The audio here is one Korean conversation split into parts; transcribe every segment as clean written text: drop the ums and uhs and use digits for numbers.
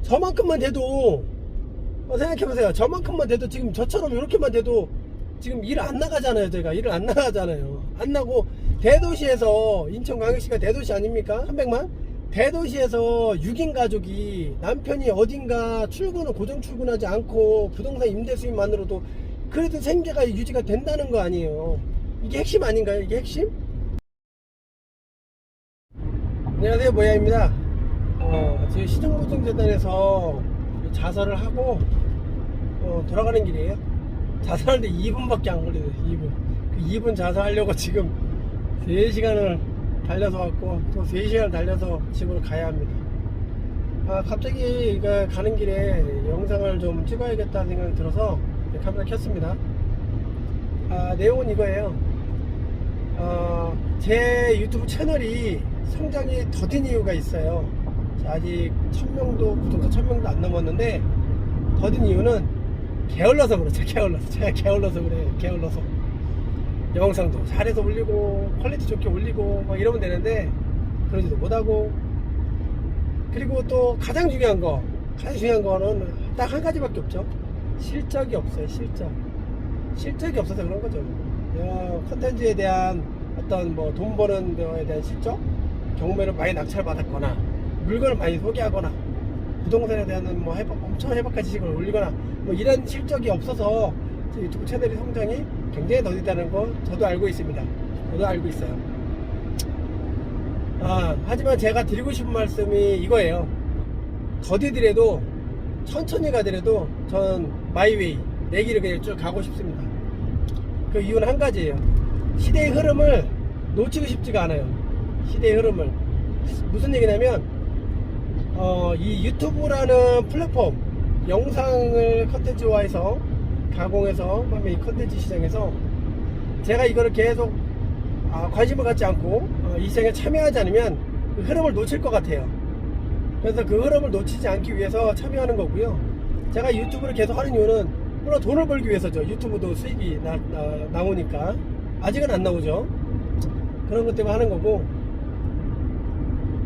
저만큼만 돼도 생각해보세요. 저만큼만 돼도 지금 저처럼 이렇게만 돼도 지금 일 안 나가잖아요. 제가 일을 안 나가잖아요. 안 나고 대도시에서 인천광역시가 대도시 아닙니까? 300만? 대도시에서 6인 가족이 남편이 어딘가 출근을 고정 출근하지 않고 부동산 임대 수입만으로도 그래도 생계가 유지가 된다는 거 아니에요. 이게 핵심 아닌가요? 이게 핵심? 안녕하세요, 모야입니다. 저희 시정보증재단에서 자살을 하고 돌아가는 길이에요. 자살하는데 2분밖에 안 걸려요. 2분. 그 2분 자살하려고 지금 3시간을 달려서 왔고 또 3시간을 달려서 집으로 가야 합니다. 갑자기 가는 길에 영상을 좀 찍어야겠다는 생각이 들어서 카메라 켰습니다. 내용은 이거예요. 제 유튜브 채널이 성장이 더딘 이유가 있어요. 아직 1000명도 구독자 1000명도 안 넘었는데 더딘 이유는 게을러서 그렇죠. 제가 게을러서 그래요. 게을러서 영상도 잘해서 올리고 퀄리티 좋게 올리고 막 이러면 되는데 그러지도 못하고, 그리고 또 가장 중요한 거는 딱 한 가지밖에 없죠. 실적이 없어요. 실적이 없어서 그런 거죠. 컨텐츠에 대한 어떤 뭐 돈 버는 거에 대한 실적, 경매를 많이 낙찰받았거나 물건을 많이 소개하거나 부동산에 대한 뭐 엄청 해박한 지식을 올리거나 뭐 이런 실적이 없어서 유튜브 채널이 성장이 굉장히 더디다는 거 저도 알고 있습니다. 저도 알고 있어요. 하지만 제가 드리고 싶은 말씀이 이거예요. 더디더라도 천천히 가더라도 전 마이웨이 내 길을 그냥 쭉 가고 싶습니다. 그 이유는 한 가지예요. 시대의 흐름을 놓치고 싶지가 않아요. 시대의 흐름을. 무슨 얘기냐면 이 유튜브라는 플랫폼, 영상을 컨텐츠화해서 가공해서 하면 이 컨텐츠 시장에서 제가 이거를 계속 관심을 갖지 않고 이 시장에 참여하지 않으면 그 흐름을 놓칠 것 같아요. 그래서 그 흐름을 놓치지 않기 위해서 참여하는 거고요. 제가 유튜브를 계속 하는 이유는 물론 돈을 벌기 위해서죠. 유튜브도 수익이 나오니까. 아직은 안 나오죠. 그런 것 때문에 하는 거고,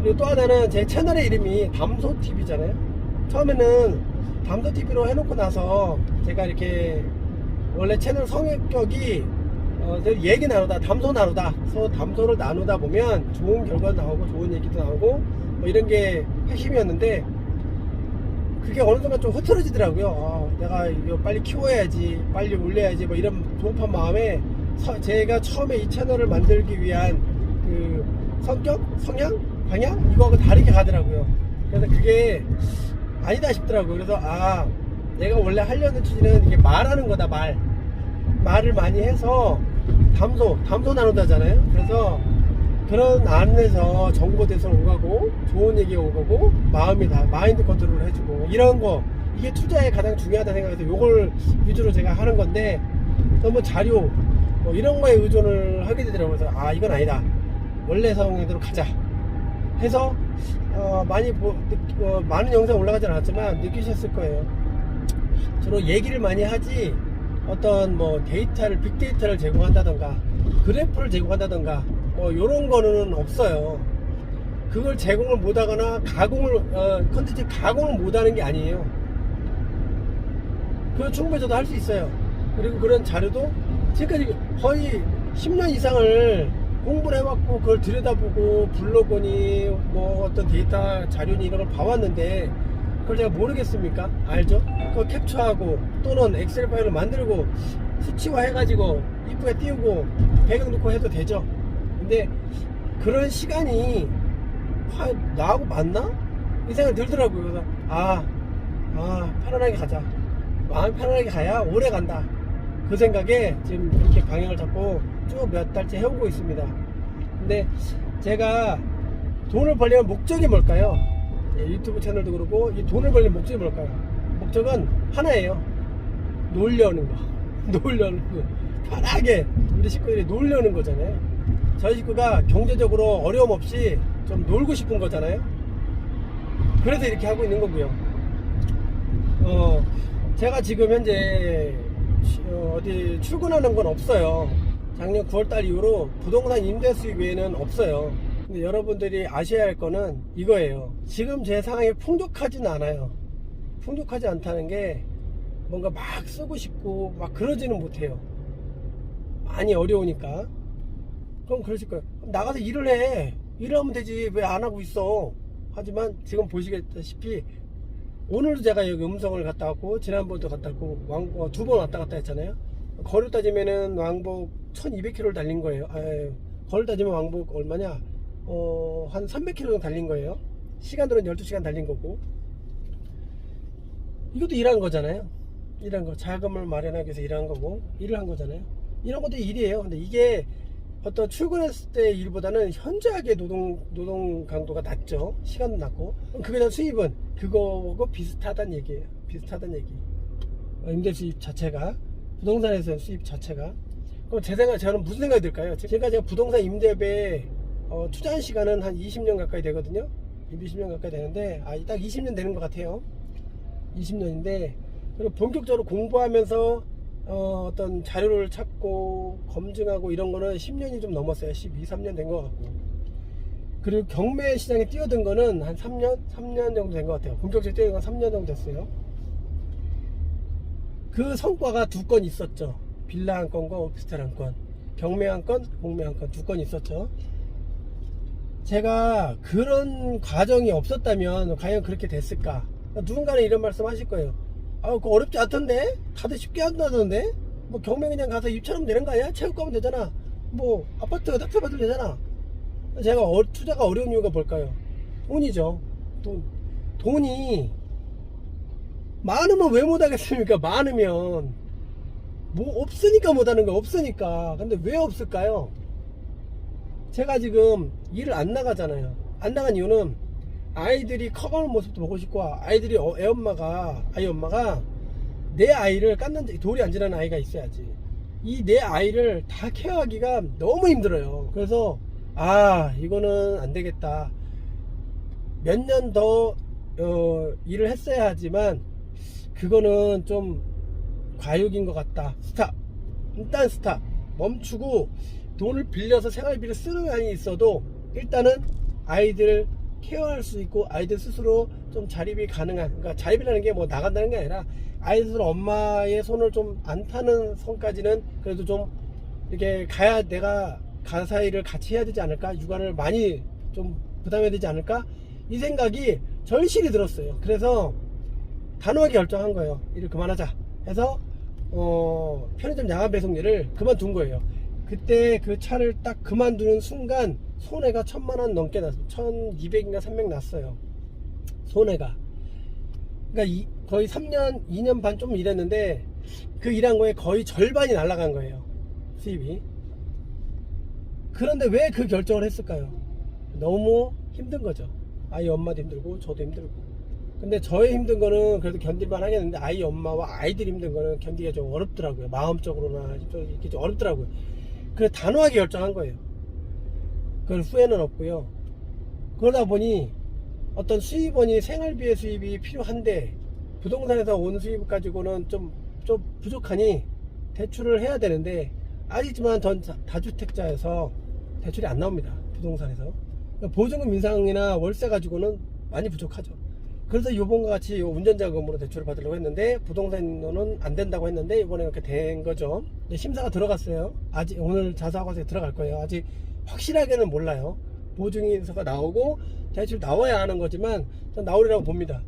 그리고 또 하나는 제 채널의 이름이 담소TV잖아요. 처음에는 담소TV로 해놓고 나서 제가 이렇게 원래 채널 성격이 얘기 나누다, 담소 나누다, 담소를 나누다 보면 좋은 결과도 나오고 좋은 얘기도 나오고 뭐 이런 게 핵심이었는데, 그게 어느 순간 좀 흐트러지더라고요. 내가 이거 빨리 키워야지, 빨리 올려야지, 뭐 이런 조급한 마음에 제가 처음에 이 채널을 만들기 위한 그 성격, 성향, 방향 이거하고 다르게 가더라고요. 그래서 그게 아니다 싶더라고요. 그래서 내가 원래 하려는 취지는 이게 말하는 거다. 말을 많이 해서 담소 나누다잖아요. 그래서 그런 안에서 정보 대선 오가고 좋은 얘기가 오가고 마인드 컨트롤을 해주고 이런 거, 이게 투자에 가장 중요하다 생각해서 요걸 위주로 제가 하는 건데, 너무 자료 뭐 이런 거에 의존을 하게 되더라고요. 그래서 이건 아니다, 원래 성향대로 가자 해서 많은 영상 올라가지 않았지만 느끼셨을 거예요. 주로 얘기를 많이 하지 어떤 뭐 빅데이터를 제공한다던가 그래프를 제공한다던가 뭐 요런 거는 없어요. 그걸 제공을 못하거나 컨텐츠 가공을 못하는 게 아니에요. 그건 충분히 저도 할 수 있어요. 그리고 그런 자료도 지금까지 거의 10년 이상을 공부를 해왔고 그걸 들여다보고 블로그니 뭐 어떤 데이터 자료니 이런 걸 봐왔는데 그걸 제가 모르겠습니까? 알죠? 그거 캡처하고 또는 엑셀 파일을 만들고 수치화 해가지고 이쁘게 띄우고 배경 넣고 해도 되죠. 근데 그런 시간이 나하고 맞나? 이 생각이 들더라고요. 그래서 편안하게 가자, 마음 편안하게 가야 오래 간다, 그 생각에 지금 이렇게 방향을 잡고 쭉 몇 달째 해오고 있습니다. 근데 제가 돈을 벌려면 목적이 뭘까요? 유튜브 채널도 그렇고 이 돈을 벌려면 목적이 뭘까요? 목적은 하나예요. 놀려는 거. 편하게 우리 식구들이 놀려는 거잖아요. 저희 식구가 경제적으로 어려움 없이 좀 놀고 싶은 거잖아요. 그래서 이렇게 하고 있는 거고요. 제가 지금 현재 어디 출근하는 건 없어요. 작년 9월달 이후로 부동산 임대 수익 외에는 없어요. 근데 여러분들이 아셔야 할 거는 이거예요. 지금 제 상황이 풍족하진 않아요. 풍족하지 않다는 게 뭔가 막 쓰고 싶고 막 그러지는 못해요. 많이 어려우니까. 그럼 그러실 거예요. 그럼 나가서 일을 해. 일을 하면 되지. 왜 안 하고 있어? 하지만 지금 보시다시피 오늘도 제가 여기 음성을 갔다 왔고 지난번도 갔다 왔고 왕복 2번 왔다 갔다 했잖아요. 거리 따지면은 왕복 1200km를 달린 거예요. 거리 따지면 왕복 얼마냐? 한 300km 정도 달린 거예요. 시간으로는 12시간 달린 거고. 이것도 일한 거잖아요. 일한 거. 자금을 마련하기 위해서 일한 거고, 일을 한 거잖아요. 이런 것도 일이에요. 근데 이게 어떤 출근했을 때 일보다는 현저하게 노동 강도가 낮죠. 시간도 낮고. 그거에 대한 수입은 그거하고 비슷하다는 얘기예요. 비슷하다는 얘기. 임대 수입 자체가, 부동산에서 수입 자체가. 그럼 저는 무슨 생각이 들까요? 제가 부동산 임대업에 투자한 시간은 한 20년 가까이 되거든요. 20년 가까이 되는데, 딱 20년 되는 것 같아요. 20년인데, 그리고 본격적으로 공부하면서 어떤 자료를 찾고 검증하고 이런 거는 10년이 좀 넘었어요. 12, 3년 된 것 같고. 그리고 경매 시장에 뛰어든 거는 한 3년 정도 된 것 같아요. 본격적으로 뛰어든 건 3년 정도 됐어요. 그 성과가 2건 있었죠. 빌라 한 건과 오피스텔 한 건. 경매 한 건, 공매 한 건, 2건 있었죠. 제가 그런 과정이 없었다면 과연 그렇게 됐을까? 누군가는 이런 말씀 하실 거예요. 그거 어렵지 않던데? 다들 쉽게 한다던데? 뭐 경매 그냥 가서 입찰하면 되는 거 아니야? 체육 가면 되잖아. 뭐 아파트 낙찰 받으면 되잖아. 제가 투자가 어려운 이유가 뭘까요? 돈이죠. 돈이 많으면 왜 못하겠습니까? 많으면 뭐 없으니까 못하는 거. 없으니까. 근데 왜 없을까요? 제가 지금 일을 안 나가잖아요. 안 나간 이유는 아이들이 커가는 모습도 보고 싶고, 아이 엄마가 내 아이를 돌이 안 지나는 아이가 있어야지. 이 내 아이를 다 케어하기가 너무 힘들어요. 그래서 이거는 안 되겠다. 몇 년 더 일을 했어야 하지만 그거는 좀 과욕인 것 같다. 일단 스탑. 멈추고 돈을 빌려서 생활비를 쓰는 한이 있어도 일단은 아이들 케어할 수 있고 아이들 스스로 좀 자립이 가능한, 그러니까 자립이라는 게 뭐 나간다는 게 아니라 아이들 스스로 엄마의 손을 좀 안 타는 선까지는 그래도 좀 이렇게 가야, 내가 가사 일을 같이 해야 되지 않을까, 육아를 많이 좀 부담해야 되지 않을까, 이 생각이 절실히 들었어요. 그래서 단호하게 결정한 거예요. 일을 그만하자 해서 편의점 야간 배송 일을 그만둔 거예요. 그때 그 차를 딱 그만두는 순간 손해가 1000만원 넘게 났어요. 1200인가 300 났어요. 손해가. 그러니까 거의 3년, 2년 반 좀 일했는데 그 일한 거에 거의 절반이 날아간 거예요. 수입이. 그런데 왜 그 결정을 했을까요? 너무 힘든 거죠. 아이 엄마도 힘들고 저도 힘들고. 근데 저의 힘든 거는 그래도 견딜만 하겠는데 아이 엄마와 아이들 힘든 거는 견디기가 좀 어렵더라고요. 마음적으로나 이렇게 좀 어렵더라고요. 그래서 단호하게 결정한 거예요. 그건 후회는 없고요. 그러다 보니 어떤 수입원이 생활비의 수입이 필요한데 부동산에서 온 수입 가지고는 좀 부족하니 대출을 해야 되는데, 아니지만 전 다주택자여서 대출이 안 나옵니다. 부동산에서. 보증금 인상이나 월세 가지고는 많이 부족하죠. 그래서 이번과 같이 운전자금으로 대출을 받으려고 했는데 부동산으로는 안 된다고 했는데 이번에 이렇게 된 거죠. 심사가 들어갔어요. 아직 오늘 자사과세에 들어갈 거예요. 아직 확실하게는 몰라요. 보증인서가 나오고 대출 나와야 하는 거지만 전 나오리라고 봅니다.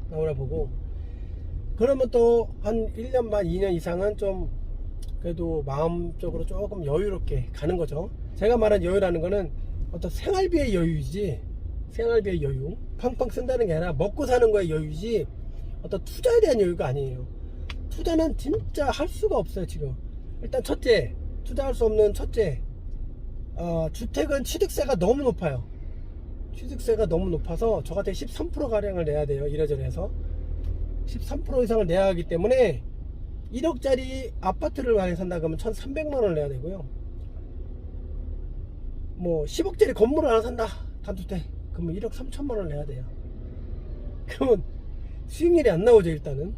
나오라 보고. 그러면 또 한 1년 반 2년 이상은 좀 그래도 마음적으로 조금 여유롭게 가는 거죠. 제가 말한 여유라는 거는 어떤 생활비의 여유이지, 생활비의 여유, 팡팡 쓴다는 게 아니라 먹고 사는 거에 여유지 어떤 투자에 대한 여유가 아니에요. 투자는 진짜 할 수가 없어요. 지금 일단 첫째, 투자할 수 없는 첫째, 주택은 취득세가 너무 높아요. 취득세가 너무 높아서 저 같은 13%가량을 내야 돼요. 이래저래 해서 13% 이상을 내야 하기 때문에 1억짜리 아파트를 만약 산다 그러면 1300만원을 내야 되고요. 뭐 10억짜리 건물을 하나 산다, 단두대, 그러면 1억 3천만원을 내야 돼요. 그러면 수익률이 안 나오죠. 일단은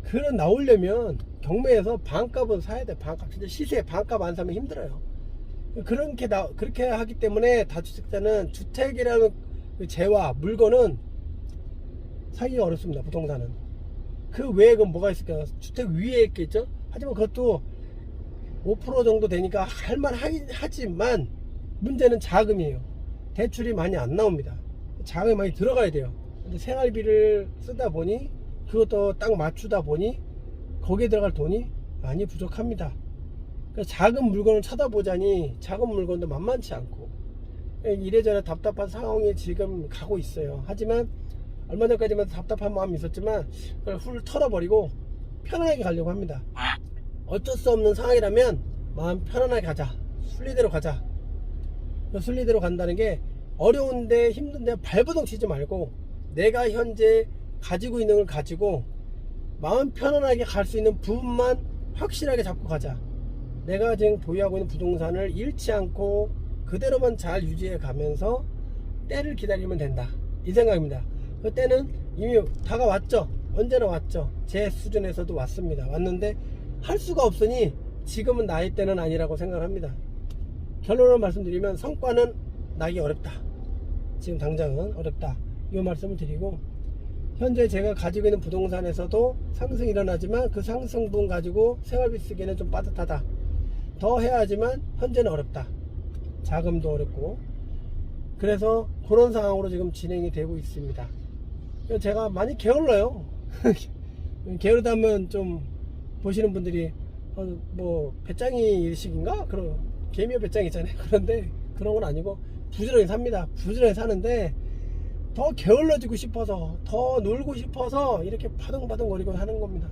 그런 나오려면 경매에서 반값은 사야 돼. 반값, 진짜 시세 반값 안 사면 힘들어요. 그렇게 하기 때문에 다주택자는 주택이라는 그 재화, 물건은 사기가 어렵습니다. 부동산은. 그 외에 그럼 뭐가 있을까요? 주택 위에 있겠죠? 하지만 그것도 5% 정도 되니까 할만하지만 문제는 자금이에요. 대출이 많이 안 나옵니다. 자금이 많이 들어가야 돼요. 근데 생활비를 쓰다 보니 그것도 딱 맞추다 보니 거기에 들어갈 돈이 많이 부족합니다. 그래서 작은 물건을 찾아보자니 작은 물건도 만만치 않고 이래저래 답답한 상황이 지금 가고 있어요. 하지만 얼마 전까지만 답답한 마음이 있었지만 그걸 훌 털어버리고 편안하게 가려고 합니다. 어쩔 수 없는 상황이라면 마음 편안하게 가자. 순리대로 가자. 순리대로 간다는 게 어려운데 힘든데 발버둥 치지 말고 내가 현재 가지고 있는 걸 가지고 마음 편안하게 갈 수 있는 부분만 확실하게 잡고 가자. 내가 지금 보유하고 있는 부동산을 잃지 않고 그대로만 잘 유지해 가면서 때를 기다리면 된다. 이 생각입니다. 그 때는 이미 다가왔죠. 언제나 왔죠. 제 수준에서도 왔습니다. 왔는데 할 수가 없으니 지금은 나의 때는 아니라고 생각합니다. 결론을 말씀드리면 성과는 나기 어렵다. 지금 당장은 어렵다. 이 말씀을 드리고 현재 제가 가지고 있는 부동산에서도 상승이 일어나지만 그 상승분 가지고 생활비 쓰기에는 좀 빠듯하다. 더 해야 하지만 현재는 어렵다. 자금도 어렵고 그래서 그런 상황으로 지금 진행이 되고 있습니다. 제가 많이 게을러요. 게으르다면 좀 보시는 분들이 뭐 배짱이 일식인가? 그런 개미의 배짱 있잖아요. 그런데 그런 건 아니고 부지런히 삽니다. 부지런히 사는데 더 게을러지고 싶어서 더 놀고 싶어서 이렇게 바둥바둥거리고 하는 겁니다.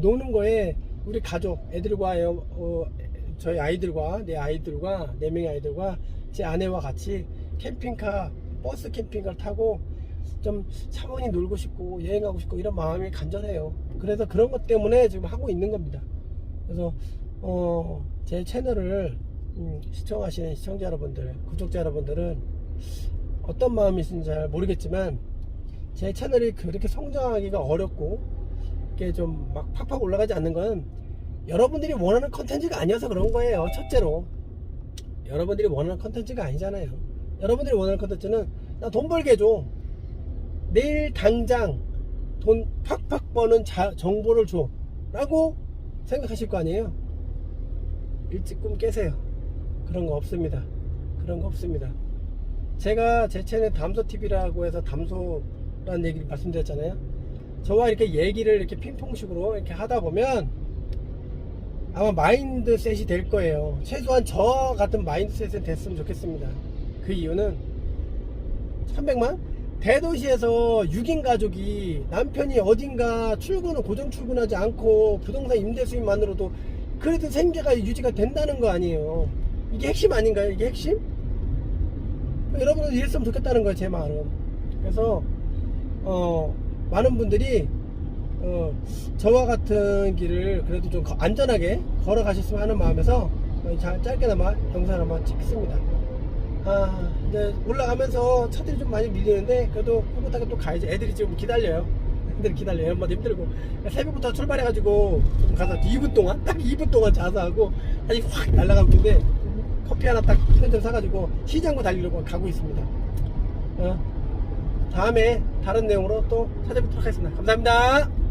노는 거에 우리 가족 애들과 저희 아이들과 내 아이들과 4명의 아이들과 제 아내와 같이 캠핑카 버스 캠핑카를 타고 좀 차분히 놀고 싶고 여행하고 싶고 이런 마음이 간절해요. 그래서 그런 것 때문에 지금 하고 있는 겁니다. 그래서 제 채널을 시청하시는 시청자 여러분들, 구독자 여러분들은 어떤 마음이신지 잘 모르겠지만 제 채널이 그렇게 성장하기가 어렵고 이렇게 좀 막 팍팍 올라가지 않는 건 여러분들이 원하는 컨텐츠가 아니어서 그런 거예요. 첫째로 여러분들이 원하는 컨텐츠가 아니잖아요. 여러분들이 원하는 컨텐츠는 나 돈 벌게 해줘, 내일 당장 돈 팍팍 버는 정보를 줘 라고 생각하실 거 아니에요. 일찍 꿈 깨세요. 그런 거 없습니다. 그런 거 없습니다. 제가 제 채널 담소TV라고 해서 담소라는 얘기를 말씀드렸잖아요. 저와 이렇게 얘기를 이렇게 핑퐁식으로 이렇게 하다 보면 아마 마인드셋이 될 거예요. 최소한 저 같은 마인드셋이 됐으면 좋겠습니다. 그 이유는 300만? 대도시에서 6인 가족이 남편이 어딘가 출근을 고정 출근하지 않고 부동산 임대 수입만으로도 그래도 생계가 유지가 된다는 거 아니에요. 이게 핵심 아닌가요? 이게 핵심? 여러분들 이랬으면 좋겠다는 거예요. 제 말은. 그래서 많은 분들이 저와 같은 길을 그래도 좀 안전하게 걸어가셨으면 하는 마음에서 짧게나마 영상을 한번 찍습니다. 이제 올라가면서 차들이 좀 많이 밀리는데 그래도 꿋꿋하게 또 가야지. 애들이 지금 기다려요. 애들이 기다려요. 엄마도 힘들고 새벽부터 출발해가지고 좀 가서 2분 동안 딱 2분 동안 자서하고 다시 확 날아가고 있는데 커피 하나 딱 편의점 사가지고 시장고 달리려고 가고 있습니다. 다음에 다른 내용으로 또 찾아뵙도록 하겠습니다. 감사합니다.